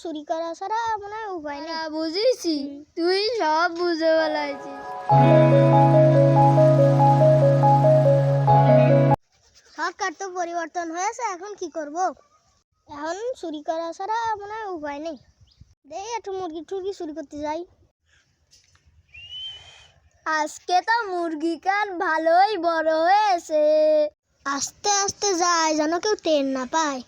চুরি করা ছাড়া মনে হয় উপায় নেই। বুঝেছি, তুই সব বুঝে ফেলাইছিস। সরকার তো পরিবর্তন হয়েছে, এখন কি করব? এখন চুরি করা ছাড়া মনে হয় উপায় নেই। দেই একটু মুরগি টুরগি চুরি করতে যাই। আজকে তো মুরগি কান ভালোই বড় হয়েছে। আস্তে আস্তে যায় যেন কেউ টের না পায়।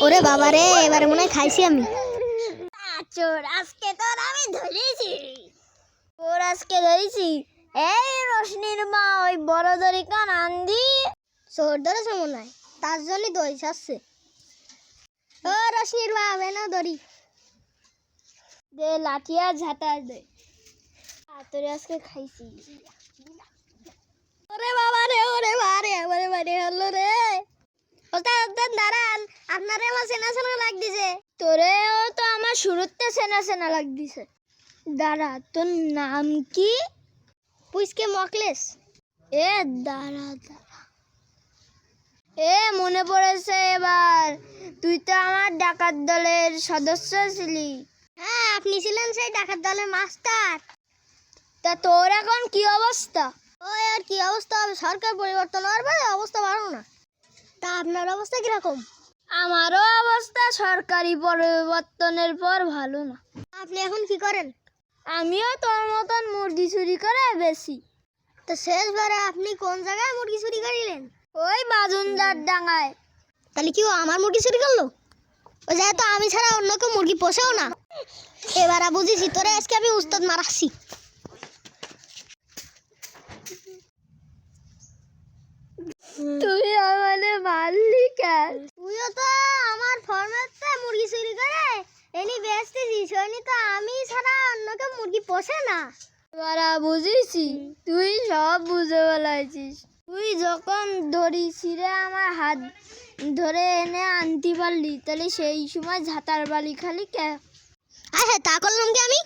ওরে বাবা রে, এবারে মনে হয় খাইছি আমি। চোর আজকে তোর আমি ধরেছি। তোর আজকে ধরেছি। এই রোশনির মা ওই বড় দড়ি কান আন্দি। চোর ধরেছে মনে হয়, তার জন্যই দই ছাড়ছে। ও রশ্মির মা, বেনা দড়ি দে, লাঠি আর ঝাঁটা দে। তোরে আজকে খাইছি। ওরে বাবা রে, ওরে বারে, ওরে বারে হলো রে। ওস্তাদ দাঁড়ান, আপনারে আমার চেনা চেনা লাগতেছে। তোরেও তো আমার শুরুতে চেনা চেনা লাগতেছে। দাঁড়া, তোর নাম কি? পুইসকে মকলেস। এ দাঁড়া দাঁড়া, এ মনে পড়েছে এবার। তুই তো আমার ডাকাত দলের সদস্য ছিলি। হ্যাঁ, আপনি ছিলেন সেই ডাকাত দলের মাস্টার। তা তোর এখন কি অবস্থা? ওই আর কি অবস্থা হবে, সরকার পরিবর্তন হওয়ার পরে অবস্থা ভালো না। তা আপনার অবস্থা কিরকম? আমারও অবস্থা সরকারি পরিবর্তনের পর ভালো না। আপনি এখন কি করেন? আমিও তোর মতন মুরগি চুরি করে বেশি। তো শেষবারে আপনি কোন জায়গায় মুরগি চুরি করিলেন? ওই বাজুনদার ডাঙায়। তাহলে কি ও আমার মুরগি চুরি করলো? ও যেহেতু আমি ছাড়া অন্য কেউ মুরগি পোষেও না। এবার বুঝেছি, তোরে আজকে আমি উস্তাদ মারাচ্ছি। তুই আমারে মারলি কেন? তুইও তো আমার ফর্মেতে মুরগি চুরি করে এনি বেচতেছিস, ওইনি তো আমি ছাড়া অন্য কেউ মুরগি পোষে না। এবারা বুঝেছি, তুই সব বুঝে ফেলাইছিস। তুই যখন দড়ি ছিঁড়ে আমার হাত ধরে এনে আনতে পারলি, তাহলে সেই সময় ঝাঁটার বালি খালি কে? হ্যাঁ, তা করলাম কি আমি?